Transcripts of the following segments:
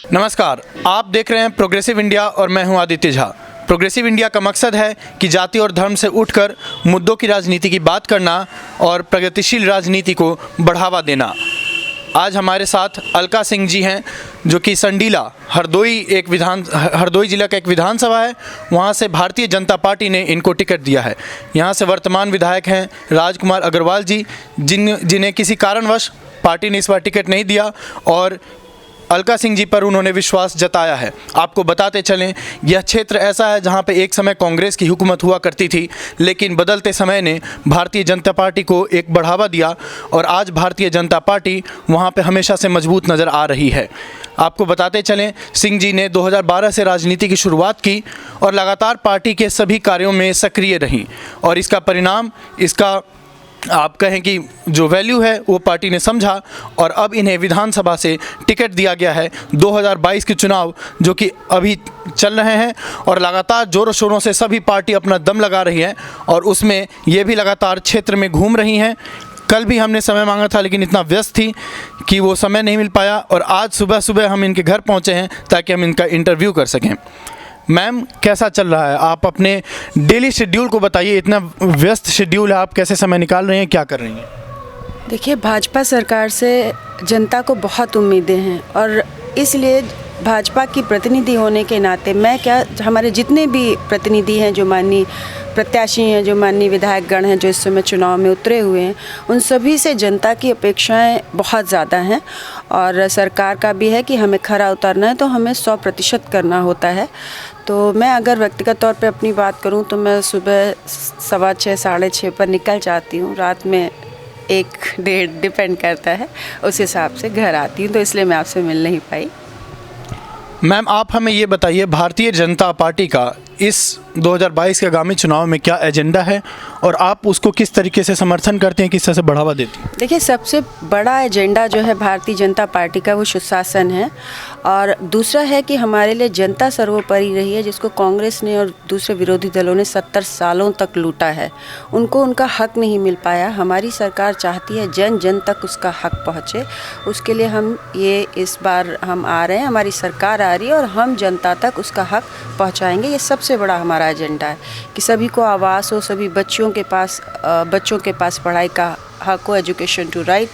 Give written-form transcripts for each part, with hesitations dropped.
नमस्कार, आप देख रहे हैं प्रोग्रेसिव इंडिया और मैं हूं आदित्य झा। प्रोग्रेसिव इंडिया का मकसद है कि जाति और धर्म से उठकर मुद्दों की राजनीति की बात करना और प्रगतिशील राजनीति को बढ़ावा देना। आज हमारे साथ अलका सिंह जी हैं, जो कि संडीला हरदोई जिला का एक विधानसभा है, वहां से भारतीय जनता पार्टी ने इनको टिकट दिया है। यहां से वर्तमान विधायक हैं राजकुमार अग्रवाल जी, जिन्हें किसी कारणवश पार्टी ने इस बार टिकट नहीं दिया और अलका सिंह जी पर उन्होंने विश्वास जताया है। आपको बताते चलें, यह क्षेत्र ऐसा है जहां पे एक समय कांग्रेस की हुकूमत हुआ करती थी, लेकिन बदलते समय ने भारतीय जनता पार्टी को एक बढ़ावा दिया और आज भारतीय जनता पार्टी वहां पे हमेशा से मजबूत नज़र आ रही है। आपको बताते चलें, सिंह जी ने 2012 से राजनीति की शुरुआत की और लगातार पार्टी के सभी कार्यों में सक्रिय रहीं और इसका परिणाम, इसका आप कहें कि जो वैल्यू है वो पार्टी ने समझा और अब इन्हें विधानसभा से टिकट दिया गया है। 2022 के चुनाव जो कि अभी चल रहे हैं और लगातार जोरों शोरों से सभी पार्टी अपना दम लगा रही है और उसमें ये भी लगातार क्षेत्र में घूम रही हैं। कल भी हमने समय मांगा था, लेकिन इतना व्यस्त थी कि वो समय नहीं मिल पाया और आज सुबह सुबह हम इनके घर पहुँचे हैं ताकि हम इनका इंटरव्यू कर सकें। मैम, कैसा चल रहा है? आप अपने डेली शेड्यूल को बताइए। इतना व्यस्त शेड्यूल है, आप कैसे समय निकाल रहे हैं, क्या कर रही हैं? देखिए, भाजपा सरकार से जनता को बहुत उम्मीदें हैं और इसलिए भाजपा की प्रतिनिधि होने के नाते मैं क्या, हमारे जितने भी प्रतिनिधि हैं, जो माननीय प्रत्याशी हैं, जो माननीय विधायकगण हैं, जो इस समय चुनाव में उतरे हुए हैं, उन सभी से जनता की अपेक्षाएं बहुत ज़्यादा हैं और सरकार का भी है कि हमें खरा उतरना है तो हमें 100% करना होता है। तो मैं अगर व्यक्तिगत तौर पे अपनी बात करूं तो मैं सुबह 6:15 साढ़े 6 पर निकल जाती हूं, रात में 1-1:30 डिपेंड करता है, उस हिसाब से घर आती हूं, तो इसलिए मैं आपसे मिल नहीं पाई। मैम, आप हमें ये बताइए, भारतीय जनता पार्टी का इस 2022 के आगामी चुनाव में क्या एजेंडा है और आप उसको किस तरीके से समर्थन करते हैं, किस तरह से बढ़ावा देती हैं? देखिए, सबसे बड़ा एजेंडा जो है भारतीय जनता पार्टी का, वो सुशासन है और दूसरा है कि हमारे लिए जनता सर्वोपरि रही है, जिसको कांग्रेस ने और दूसरे विरोधी दलों ने 70 सालों तक लूटा है। उनको उनका हक नहीं मिल पाया। हमारी सरकार चाहती है जन जन तक उसका हक पहुँचे। उसके लिए हम इस बार हम आ रहे हैं, हमारी सरकार आ रही है और हम जनता तक उसका हक पहुँचाएँगे। ये सबसे बड़ा हमारा एजेंडा है कि सभी को आवास हो, सभी बच्चों के पास पढ़ाई का हक हो, एजुकेशन टू राइट,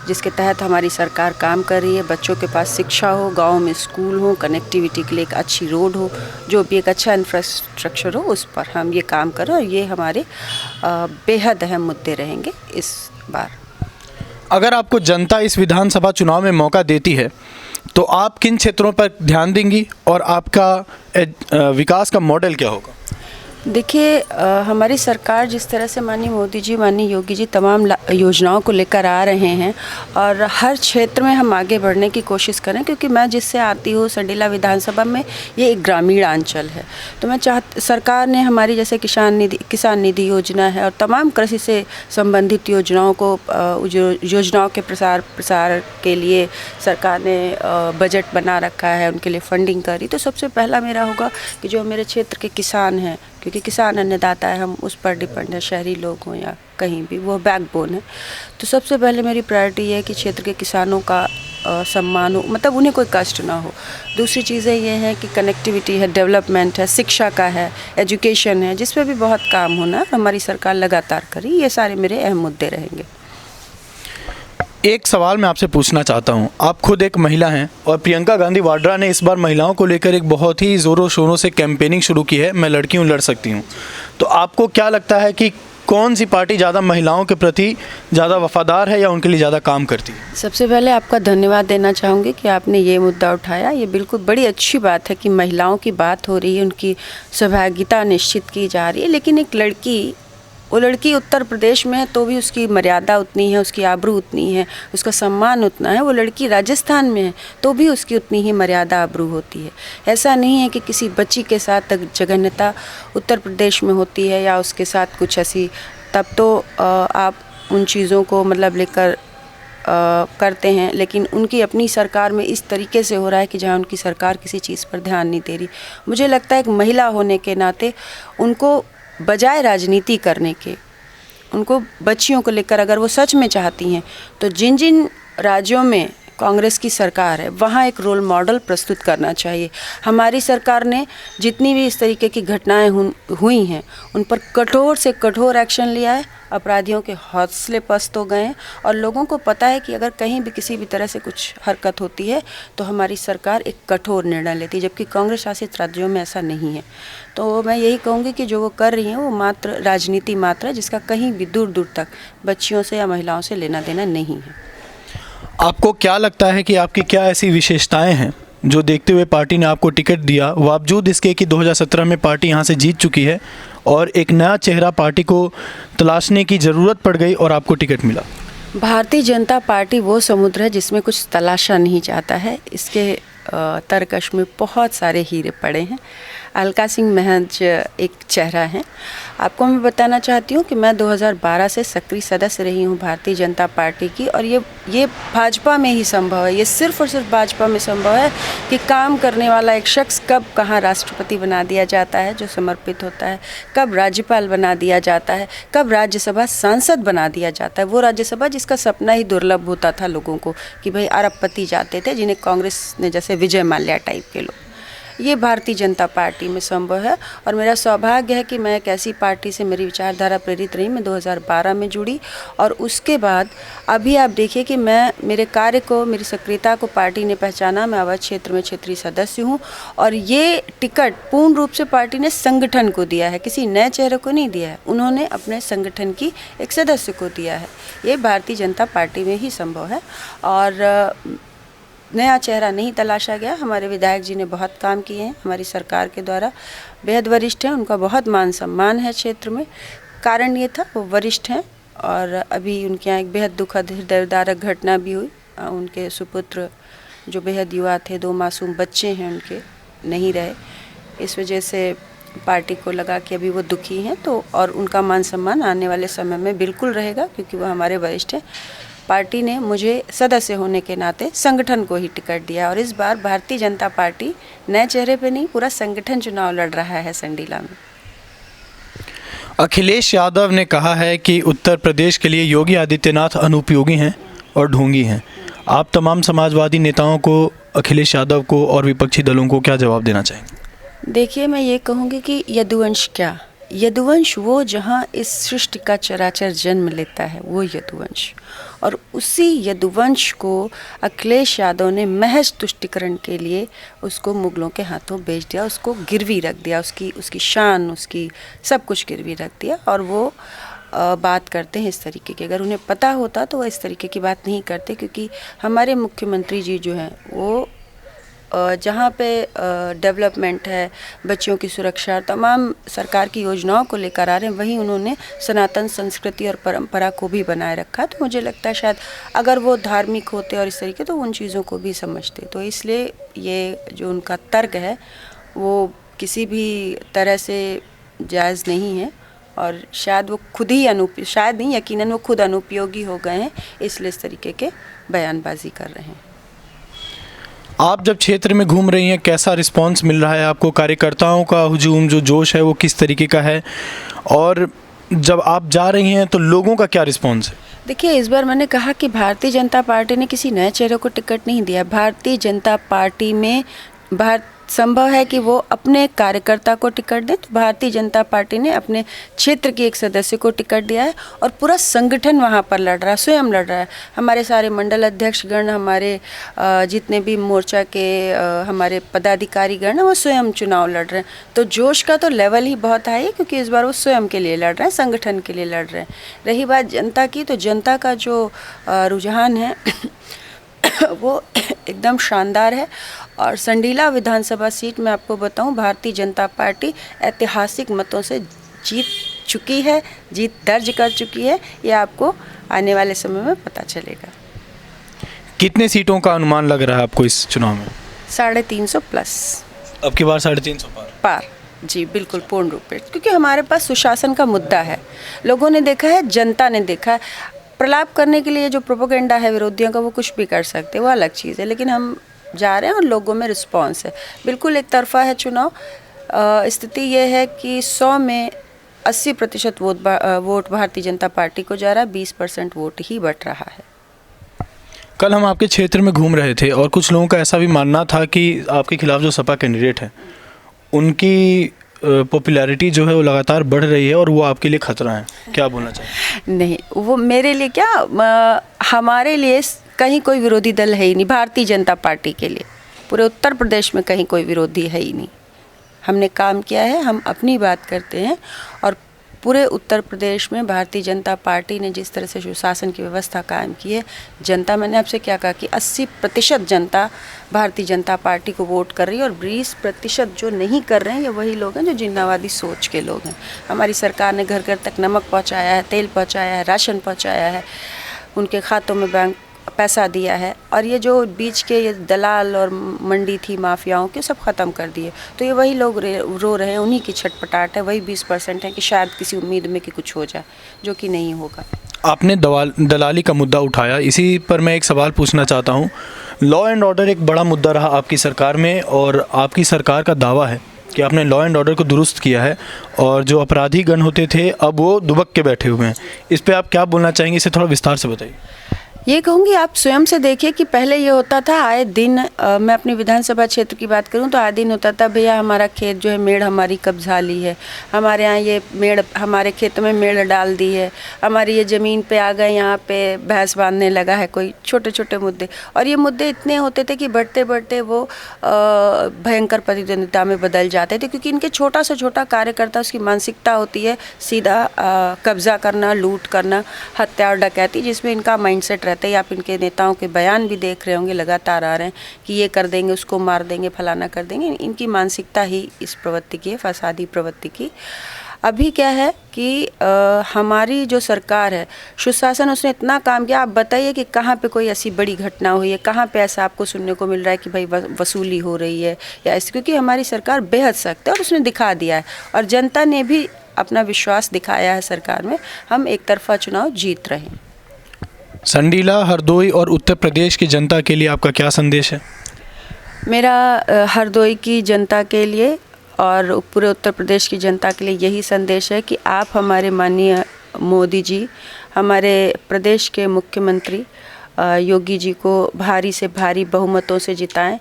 जिसके तहत हमारी सरकार काम कर रही है। बच्चों के पास शिक्षा हो, गांव में स्कूल हो, कनेक्टिविटी के लिए एक अच्छी रोड हो, जो भी एक अच्छा इंफ्रास्ट्रक्चर हो, उस पर हम ये काम करें और ये हमारे बेहद अहम मुद्दे रहेंगे इस बार। अगर आपको जनता इस विधानसभा चुनाव में मौका देती है तो आप किन क्षेत्रों पर ध्यान देंगी और आपका विकास का मॉडल क्या होगा? देखिए, हमारी सरकार जिस तरह से माननीय मोदी जी, माननीय योगी जी तमाम योजनाओं को लेकर आ रहे हैं और हर क्षेत्र में हम आगे बढ़ने की कोशिश करें, क्योंकि मैं जिससे आती हूँ संडीला विधानसभा में, ये एक ग्रामीण अंचल है। तो मैं सरकार ने हमारी जैसे किसान निधि योजना है और तमाम कृषि से संबंधित योजनाओं के प्रसार के लिए सरकार ने बजट बना रखा है, उनके लिए फंडिंग करी। तो सबसे पहला मेरा होगा कि जो मेरे क्षेत्र के किसान हैं, क्योंकि किसान अन्नदाता है, हम उस पर डिपेंड है, शहरी लोग हों या कहीं भी, वो बैकबोन है। तो सबसे पहले मेरी प्रायोरिटी ये है कि क्षेत्र के किसानों का सम्मान हो, मतलब उन्हें कोई कष्ट ना हो। दूसरी चीज़ें ये हैं कि कनेक्टिविटी है, डेवलपमेंट है, शिक्षा का है, एजुकेशन है, जिस पर भी बहुत काम होना है, हमारी सरकार लगातार करी। ये सारे मेरे अहम मुद्दे रहेंगे। एक सवाल मैं आपसे पूछना चाहता हूं, आप खुद एक महिला हैं और प्रियंका गांधी वाड्रा ने इस बार महिलाओं को लेकर एक बहुत ही ज़ोरों शोरों से कैंपेनिंग शुरू की है, मैं लड़की हूं, लड़ सकती हूं। तो आपको क्या लगता है कि कौन सी पार्टी ज़्यादा महिलाओं के प्रति ज़्यादा वफादार है या उनके लिए ज़्यादा काम करती है? सबसे पहले आपका धन्यवाद देना चाहूँगी कि आपने ये मुद्दा उठाया। ये बिल्कुल बड़ी अच्छी बात है कि महिलाओं की बात हो रही है, उनकी सहभागिता निश्चित की जा रही है। लेकिन एक लड़की उत्तर प्रदेश में है तो भी उसकी मर्यादा उतनी है, उसकी आबरू उतनी है, उसका सम्मान उतना है। वो लड़की राजस्थान में है तो भी उसकी उतनी ही मर्यादा आबरू होती है। ऐसा नहीं है कि किसी बच्ची के साथ जघन्यता उत्तर प्रदेश में होती है या उसके साथ कुछ ऐसी, तब तो आप उन चीज़ों को मतलब लेकर करते हैं। लेकिन उनकी अपनी सरकार में इस तरीके से हो रहा है कि जहाँ उनकी सरकार किसी चीज़ पर ध्यान नहीं दे रही। मुझे लगता है एक महिला होने के नाते उनको बजाय राजनीति करने के, उनको बच्चियों को लेकर अगर वो सच में चाहती हैं तो जिन जिन राज्यों में कांग्रेस की सरकार है वहाँ एक रोल मॉडल प्रस्तुत करना चाहिए। हमारी सरकार ने जितनी भी इस तरीके की घटनाएं हुई हैं उन पर कठोर से कठोर एक्शन लिया है। अपराधियों के हौसले पस्त हो गए हैं और लोगों को पता है कि अगर कहीं भी किसी भी तरह से कुछ हरकत होती है तो हमारी सरकार एक कठोर निर्णय लेती है, जबकि कांग्रेस शासित राज्यों में ऐसा नहीं है। तो मैं यही कहूँगी कि जो वो कर रही हैं वो मात्र राजनीति मात्र है, जिसका कहीं भी दूर दूर तक बच्चियों से या महिलाओं से लेना देना नहीं है। आपको क्या लगता है कि आपकी क्या ऐसी विशेषताएं हैं जो देखते हुए पार्टी ने आपको टिकट दिया, बावजूद इसके कि 2017 में पार्टी यहाँ से जीत चुकी है और एक नया चेहरा पार्टी को तलाशने की ज़रूरत पड़ गई और आपको टिकट मिला? भारतीय जनता पार्टी वो समुद्र है जिसमें कुछ तलाशा नहीं जाता है। इसके तरकश में बहुत सारे हीरे पड़े हैं। अलका सिंह महज एक चेहरा है। आपको मैं बताना चाहती हूँ कि मैं 2012 से सक्रिय सदस्य रही हूँ भारतीय जनता पार्टी की, और ये भाजपा में ही संभव है। ये सिर्फ और सिर्फ भाजपा में संभव है कि काम करने वाला एक शख्स कब कहाँ राष्ट्रपति बना दिया जाता है जो समर्पित होता है, कब राज्यपाल बना दिया जाता है, कब राज्यसभा सांसद बना दिया जाता है। वो राज्यसभा जिसका सपना ही दुर्लभ होता था लोगों को कि भाई अरबपति जाते थे, जिन्हें कांग्रेस ने जैसे विजय माल्या टाइप के लोग, ये भारतीय जनता पार्टी में संभव है। और मेरा सौभाग्य है कि मैं एक ऐसी पार्टी से मेरी विचारधारा प्रेरित रही। मैं 2012 में जुड़ी और उसके बाद अभी आप देखिए कि मैं मेरे कार्य को, मेरी सक्रियता को पार्टी ने पहचाना। मैं अवध क्षेत्र में क्षेत्रीय सदस्य हूँ और ये टिकट पूर्ण रूप से पार्टी ने संगठन को दिया है, किसी नए चेहरे को नहीं दिया है। उन्होंने अपने संगठन की एक सदस्य को दिया है। ये भारतीय जनता पार्टी में ही संभव है और नया चेहरा नहीं तलाशा गया। हमारे विधायक जी ने बहुत काम किए हैं, हमारी सरकार के द्वारा बेहद वरिष्ठ हैं, उनका बहुत मान सम्मान है क्षेत्र में। कारण ये था वो वरिष्ठ हैं और अभी उनके यहाँ एक बेहद दुखद हृदयविदारक घटना भी हुई। उनके सुपुत्र जो बेहद युवा थे, 2 मासूम बच्चे हैं उनके, नहीं रहे। इस वजह से पार्टी को लगा कि अभी वो दुखी हैं, तो और उनका मान सम्मान आने वाले समय में बिल्कुल रहेगा क्योंकि वो हमारे वरिष्ठ हैं। पार्टी ने मुझे सदस्य होने के नाते संगठन को ही टिकट दिया और इस बार भारतीय जनता पार्टी नए चेहरे पे नहीं, पूरा संगठन चुनाव लड़ रहा है संडीला में। अखिलेश यादव ने कहा है कि उत्तर प्रदेश के लिए योगी आदित्यनाथ अनुपयोगी हैं और ढोंगी हैं। आप तमाम समाजवादी नेताओं को, अखिलेश यादव को और विपक्षी दलों को क्या जवाब देना चाहेंगे? देखिए, मैं ये कहूँगी कि यदुवंश क्या, यदुवंश वो जहाँ इस सृष्टि का चराचर जन्म लेता है, वो यदुवंश। और उसी यदुवंश को अखिलेश यादव ने महज तुष्टिकरण के लिए उसको मुगलों के हाथों बेच दिया, उसको गिरवी रख दिया, उसकी शान, उसकी सब कुछ गिरवी रख दिया। और वो बात करते हैं इस तरीके की। अगर उन्हें पता होता तो वो इस तरीके की बात नहीं करते, क्योंकि हमारे मुख्यमंत्री जी जो हैं वो जहाँ पे डेवलपमेंट है, बच्चियों की सुरक्षा, तमाम सरकार की योजनाओं को लेकर आ रहे हैं, वहीं उन्होंने सनातन संस्कृति और परंपरा को भी बनाए रखा। तो मुझे लगता है शायद अगर वो धार्मिक होते और इस तरीके तो उन चीज़ों को भी समझते। तो इसलिए ये जो उनका तर्क है वो किसी भी तरह से जायज़ नहीं है और शायद वो खुद ही शायद नहीं, यकीनन वो खुद अनुपयोगी हो गए हैं, इसलिए इस तरीके के बयानबाजी कर रहे हैं। आप जब क्षेत्र में घूम रही हैं, कैसा रिस्पांस मिल रहा है आपको? कार्यकर्ताओं का हुजूम, जो जोश है वो किस तरीके का है? और जब आप जा रही हैं तो लोगों का क्या रिस्पांस है? देखिए, इस बार मैंने कहा कि भारतीय जनता पार्टी ने किसी नए चेहरे को टिकट नहीं दिया। भारतीय जनता पार्टी में संभव है कि वो अपने कार्यकर्ता को टिकट दें, तो भारतीय जनता पार्टी ने अपने क्षेत्र के एक सदस्य को टिकट दिया है और पूरा संगठन वहाँ पर लड़ रहा है, स्वयं लड़ रहा है। हमारे सारे मंडल अध्यक्षगण, हमारे जितने भी मोर्चा के हमारे पदाधिकारी गण हैं, वो स्वयं चुनाव लड़ रहे हैं। तो जोश का तो लेवल ही बहुत हाई है, क्योंकि इस बार वो स्वयं के लिए लड़ रहे हैं, संगठन के लिए लड़ रहे हैं। रही बात जनता की, तो जनता का जो रुझान है वो एकदम शानदार है। और संडीला विधानसभा सीट में आपको बताऊं, भारतीय जनता पार्टी ऐतिहासिक मतों से जीत चुकी है, जीत दर्ज कर चुकी है। ये आपको आने वाले समय में पता चलेगा। कितने सीटों का अनुमान लग रहा है आपको इस चुनाव में? 350 प्लस। अब की बार 350 पार। जी बिल्कुल, पूर्ण रूप से, क्योंकि हमारे पास सुशासन का मुद्दा है। लोगों ने देखा है, जनता ने देखा है। प्रलाप करने के लिए जो प्रोपेगेंडा है विरोधियों का, वो कुछ भी कर सकते हैं, वो अलग चीज़ है, लेकिन हम जा रहे हैं और लोगों में रिस्पांस है। बिल्कुल एक तरफा है चुनाव। स्थिति ये है कि 100 में 80% वोट भारतीय जनता पार्टी को जा रहा है, 20% वोट ही बट रहा है। कल हम आपके क्षेत्र में घूम रहे थे और कुछ लोगों का ऐसा भी मानना था कि आपके खिलाफ जो सपा कैंडिडेट हैं उनकी पॉपुलैरिटी जो है वो लगातार बढ़ रही है और वो आपके लिए खतरा है, क्या बोलना चाहिए? नहीं, वो मेरे लिए क्या, हमारे लिए कहीं कोई विरोधी दल है ही नहीं। भारतीय जनता पार्टी के लिए पूरे उत्तर प्रदेश में कहीं कोई विरोधी है ही नहीं। हमने काम किया है, हम अपनी बात करते हैं और पूरे उत्तर प्रदेश में भारतीय जनता पार्टी ने जिस तरह से सुशासन की व्यवस्था कायम की है, जनता, मैंने आपसे क्या कहा कि 80% जनता भारतीय जनता पार्टी को वोट कर रही है और 20% जो नहीं कर रहे हैं ये वही लोग हैं जो जिन्नावादी सोच के लोग हैं। हमारी सरकार ने घर घर तक नमक पहुंचाया है, तेल पहुंचाया है, राशन पहुंचाया है, उनके खातों में बैंक पैसा दिया है और ये जो बीच के ये दलाल और मंडी थी माफियाओं के, सब ख़त्म कर दिए। तो ये वही लोग रो रहे हैं, उन्हीं की छटपटाहट है, वही 20% है कि शायद किसी उम्मीद में कि कुछ हो जाए, जो कि नहीं होगा। आपने दलाली का मुद्दा उठाया, इसी पर मैं एक सवाल पूछना चाहता हूँ। लॉ एंड ऑर्डर एक बड़ा मुद्दा रहा आपकी सरकार में और आपकी सरकार का दावा है कि आपने लॉ एंड ऑर्डर को दुरुस्त किया है और जो अपराधी गण होते थे अब वो दुबक के बैठे हुए हैं। इस पर आप क्या बोलना चाहेंगे, इसे थोड़ा विस्तार से बताइए। ये कहूँगी आप स्वयं से देखिए कि पहले ये होता था आए दिन, मैं अपनी विधानसभा क्षेत्र की बात करूँ तो आए दिन होता था, भैया हमारा खेत जो है मेड़ हमारी कब्जा ली है, हमारे यहाँ ये मेड़, हमारे खेत में मेड़ डाल दी है, हमारी ये ज़मीन पे आ गए, यहाँ पे भैंस बांधने लगा है, कोई छोटे छोटे मुद्दे। और ये मुद्दे इतने होते थे कि बढ़ते बढ़ते वो भयंकर प्रतिद्वंदिता में बदल जाते थे, क्योंकि इनके छोटा से छोटा कार्यकर्ता, उसकी मानसिकता होती है सीधा कब्जा करना, लूट करना, हत्या और डकैती, जिसमें इनका माइंडसेट रहता है। आप इनके नेताओं के बयान भी देख रहे होंगे, लगातार आ रहे हैं कि ये कर देंगे, उसको मार देंगे, फलाना कर देंगे। इनकी मानसिकता ही इस प्रवृत्ति की है, फसादी प्रवृत्ति की। अभी क्या है कि हमारी जो सरकार है, सुशासन, उसने इतना काम किया। आप बताइए कि कहाँ पे कोई ऐसी बड़ी घटना हुई है, कहाँ पे ऐसा आपको सुनने को मिल रहा है कि भाई वसूली हो रही है या ऐसे, क्योंकि हमारी सरकार बेहद सख्त है और उसने दिखा दिया है और जनता ने भी अपना विश्वास दिखाया है सरकार में। हम एक तरफा चुनाव जीत रहे हैं। संडीला, हरदोई और उत्तर प्रदेश की जनता के लिए आपका क्या संदेश है? मेरा हरदोई की जनता के लिए और पूरे उत्तर प्रदेश की जनता के लिए यही संदेश है कि आप हमारे माननीय मोदी जी, हमारे प्रदेश के मुख्यमंत्री योगी जी को भारी से भारी बहुमतों से जिताएं।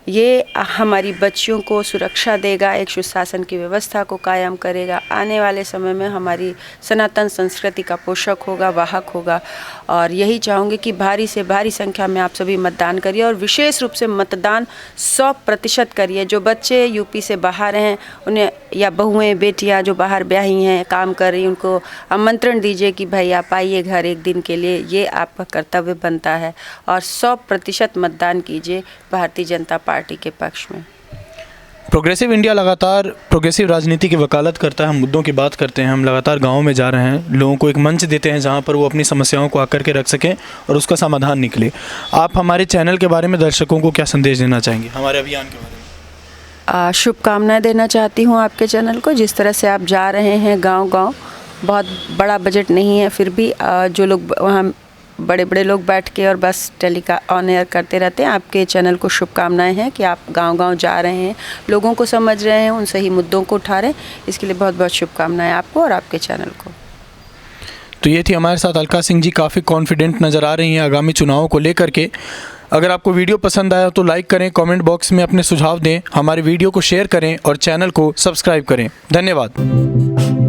ये हमारी बच्चियों को सुरक्षा देगा, एक सुशासन की व्यवस्था को कायम करेगा, आने वाले समय में हमारी सनातन संस्कृति का पोषक होगा, वाहक होगा। और यही चाहूँगी कि भारी से भारी संख्या में आप सभी मतदान करिए और विशेष रूप से मतदान 100% करिए। जो बच्चे यूपी से बाहर हैं उन्हें, या बहुएँ बेटियाँ जो बाहर ब्याही हैं, काम कर रही, उनको आमंत्रण दीजिए कि भाई आप आइए घर एक दिन के लिए, ये आपका कर्तव्य बनता है। और 100% मतदान कीजिए भारतीय जनता पार्टी के पक्ष में। प्रोग्रेसिव इंडिया लगातार प्रोग्रेसिव राजनीति की वकालत करता है। हम मुद्दों की बात करते हैं, हम लगातार गाँव में जा रहे हैं, लोगों को एक मंच देते हैं जहां पर वो अपनी समस्याओं को आकर के रख सकें और उसका समाधान निकले। आप हमारे चैनल के बारे में दर्शकों को क्या संदेश देना चाहेंगे, हमारे अभियान के बारे में? शुभकामनाएं देना चाहती हूं आपके चैनल को। जिस तरह से आप जा रहे हैं गांव-गांव, बहुत बड़ा बजट नहीं है, फिर भी जो लोग वहां बड़े बड़े लोग बैठ के और बस ऑन एयर करते रहते हैं, आपके चैनल को शुभकामनाएं हैं कि आप गांव-गांव जा रहे हैं, लोगों को समझ रहे हैं, उन सही मुद्दों को उठा रहे हैं। इसके लिए बहुत बहुत शुभकामनाएं आपको और आपके चैनल को। तो ये थी हमारे साथ अलका सिंह जी, काफ़ी कॉन्फिडेंट नज़र आ रही हैं आगामी चुनावों को लेकर के। अगर आपको वीडियो पसंद आया तो लाइक करें, कमेंट बॉक्स में अपने सुझाव दें, हमारे वीडियो को शेयर करें और चैनल को सब्सक्राइब करें। धन्यवाद।